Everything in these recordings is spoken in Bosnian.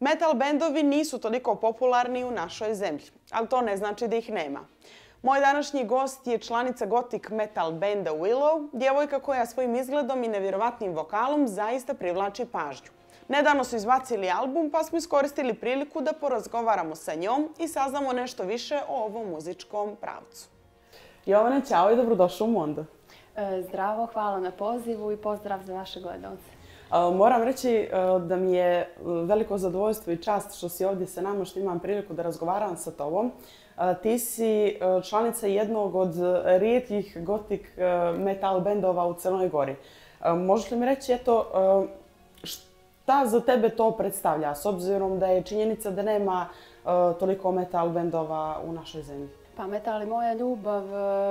Metal bendovi nisu toliko popularni u našoj zemlji, ali to ne znači da ih nema. Moj današnji gost je članica gothic metal benda Willow, djevojka koja svojim izgledom i nevjerovatnim vokalom zaista privlači pažnju. Nedavno su izbacili album, pa smo iskoristili priliku da porazgovaramo sa njom i saznamo nešto više o ovom muzičkom pravcu. Jovana, ćao i dobrodošla u Mondo. Zdravo, hvala na pozivu i pozdrav za vaše gledalce. Moram reći da mi je veliko zadovoljstvo i čast što si ovdje sa nama, što imam priliku da razgovaram sa tobom. Ti si članica jednog od rijetkih gothic metal bendova u Crnoj Gori. Možeš li mi reći, šta za tebe to predstavlja, s obzirom da je činjenica da nema toliko metal bendova u našoj zemlji? Pa metal je moja ljubav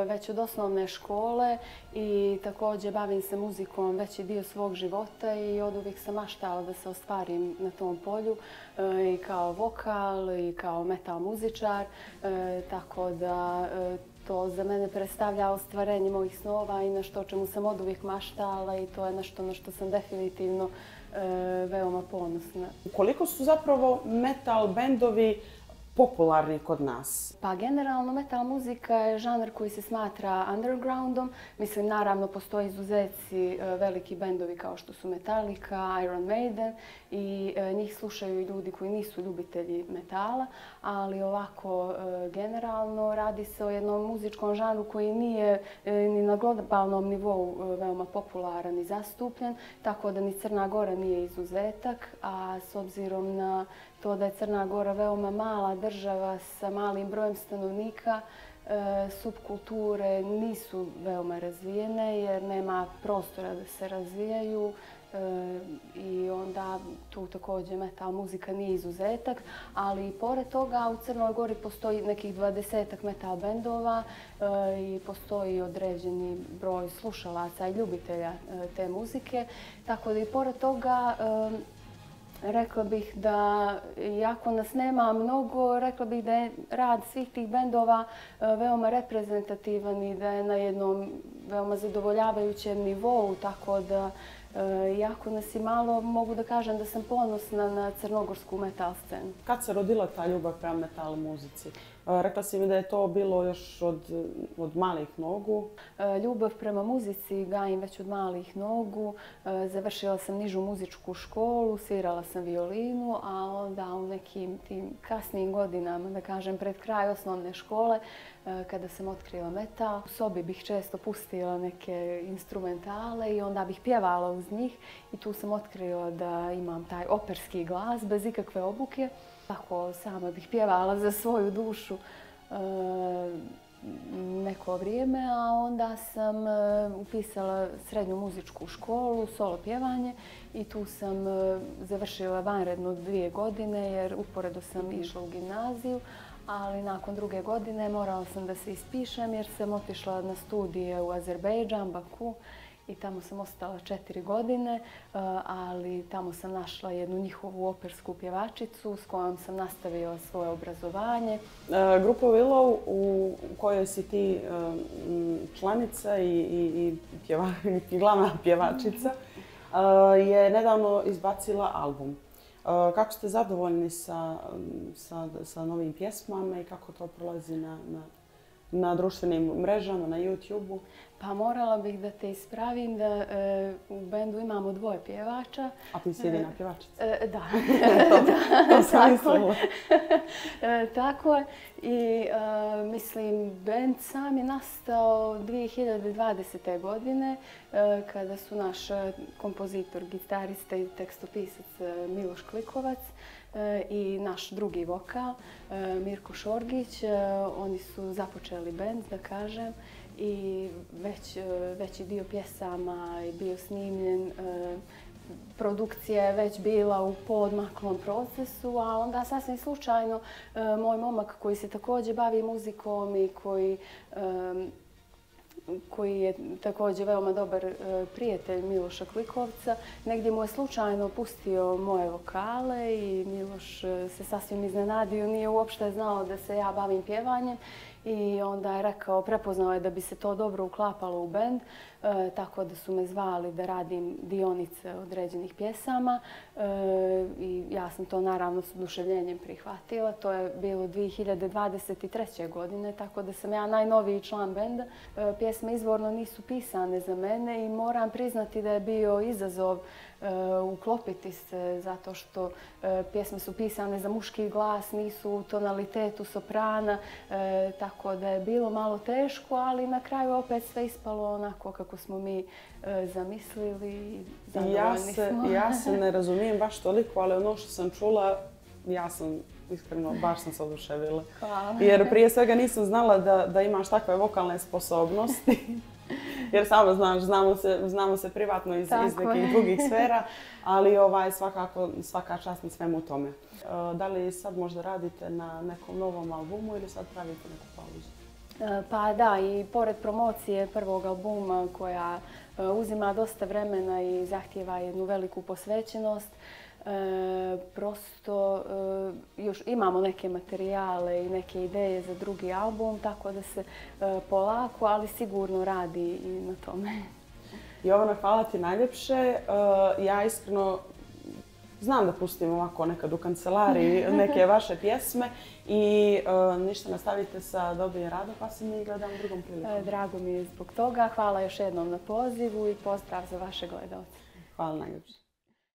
već od osnovne škole i također bavim se muzikom veći dio svog života i od uvijek sam maštala da se ostvarim na tom polju i kao vokal i kao metal muzičar, tako da to za mene predstavlja ostvarenje mojih snova i nešto o čemu sam od uvijek maštala i to je nešto na što sam definitivno veoma ponosna. Koliko su zapravo metal bendovi popularni kod nas? Pa generalno metal muzika je žanr koji se smatra undergroundom. Mislim, naravno postoje izuzeci veliki bendovi kao što su Metallica, Iron Maiden i njih slušaju ljudi koji nisu ljubitelji metala, ali ovako generalno radi se o jednom muzičkom žanru koji nije ni na globalnom nivou veoma popularan i zastupljen, tako da ni Crna Gora nije izuzetak, a s obzirom na to da je Crna Gora veoma mala država sa malim brojem stanovnika, subkulture nisu veoma razvijene jer nema prostora da se razvijaju i onda tu također metal muzika nije izuzetak, ali i pored toga u Crnoj Gori postoji nekih 20-ak metal bendova i postoji određeni broj slušalaca i ljubitelja te muzike, tako da i pored toga rekla bih da, iako nas nema mnogo, rekla bih da je rad svih tih bendova veoma reprezentativan i da je na jednom veoma zadovoljavajućem nivou, tako da, iako nas i malo, mogu da kažem da sam ponosna na crnogorsku metal scenu. Kad se rodila ta ljubav prema metal muzici? Rekla si mi da je to bilo još od malih nogu. Ljubav prema muzici gajim već od malih nogu. Završila sam nižu muzičku školu, svirala sam violinu, a onda u nekim tim kasnijim godinama, da kažem pred kraj osnovne škole, kada sam otkrila metal, u sobi bih često pustila neke instrumentale i onda bih pjevala uz njih i tu sam otkrila da imam taj operski glas bez ikakve obuke. Tako sama bih pjevala za svoju dušu neko vrijeme, a onda sam upisala srednju muzičku školu, solo pjevanje i tu sam završila vanredno 2 godine jer uporedo sam išla u gimnaziju, ali nakon 2. godine morala sam da se ispišem jer sam otišla na studije u Azerbejdžan, Baku. I tamo sam ostala 4 godine, ali tamo sam našla jednu njihovu opersku pjevačicu s kojom sam nastavila svoje obrazovanje. Grupa Willow u kojoj si ti članica i glavna pjevačica je nedavno izbacila album. Kako ste zadovoljni sa novim pjesmama i kako to prolazi na društvenim mrežama, na YouTube-u? Pa morala bih da te ispravim da u bendu imamo 2 pjevača. A ti si jedina pjevačica? Da. To sam mislila. Tako je. I mislim, bend sam je nastao 2020. godine kada su naš kompozitor, gitarista i tekstopisac Miloš Klikovac i naš drugi vokal Mirko Šorgić, oni su započeli bend, da kažem, i veći dio pjesama je bio snimljen, produkcija je već bila u poodmaklom procesu, a onda sasvim slučajno moj momak koji se također bavi muzikom i koji koji je također veoma dobar prijatelj Miloša Klikovca. Negdje mu je slučajno pustio moje vokale i Miloš se sasvim iznenadio, nije uopšte znao da se ja bavim pjevanjem. I onda je rekao, prepoznao je da bi se to dobro uklapalo u bend, tako da su me zvali da radim dionice određenih pjesama i ja sam to naravno s oduševljenjem prihvatila. To je bilo 2023. godine, tako da sam ja najnoviji član benda. Pjesme izvorno nisu pisane za mene i moram priznati da je bio izazov uklopiti se zato što pjesme su pisane za muški glas, nisu u tonalitetu soprana, tako da je bilo malo teško, ali na kraju opet sve ispalo onako kako smo mi zamislili i zadovoljni smo. Ja se ne razumijem baš toliko, ali ono što sam čula, ja sam iskreno, baš sam se oduševila. Hvala. Jer prije svega nisam znala da imaš takve vokalne sposobnosti. Jer samo znaš, znamo se privatno iz nekih drugih sfera, ali svakako svaka čast na svemu tome. Da li sad možda radite na nekom novom albumu ili sad pravite neku pauzu? Pa da, i pored promocije prvog albuma koja uzima dosta vremena i zahtijeva jednu veliku posvećenost, prosto još imamo neke materijale i neke ideje za drugi album, tako da se polako, ali sigurno radi i na tome. Jovana, hvala ti najljepše. Ja iskreno znam da pustim ovako nekad u kancelariji neke vaše pjesme i ništa, nastavite sa dobrim radom, pa se mi gledam drugom prilikom. Drago mi je zbog toga. Hvala još jednom na pozivu i pozdrav za vaše gledalce. Hvala najljepše.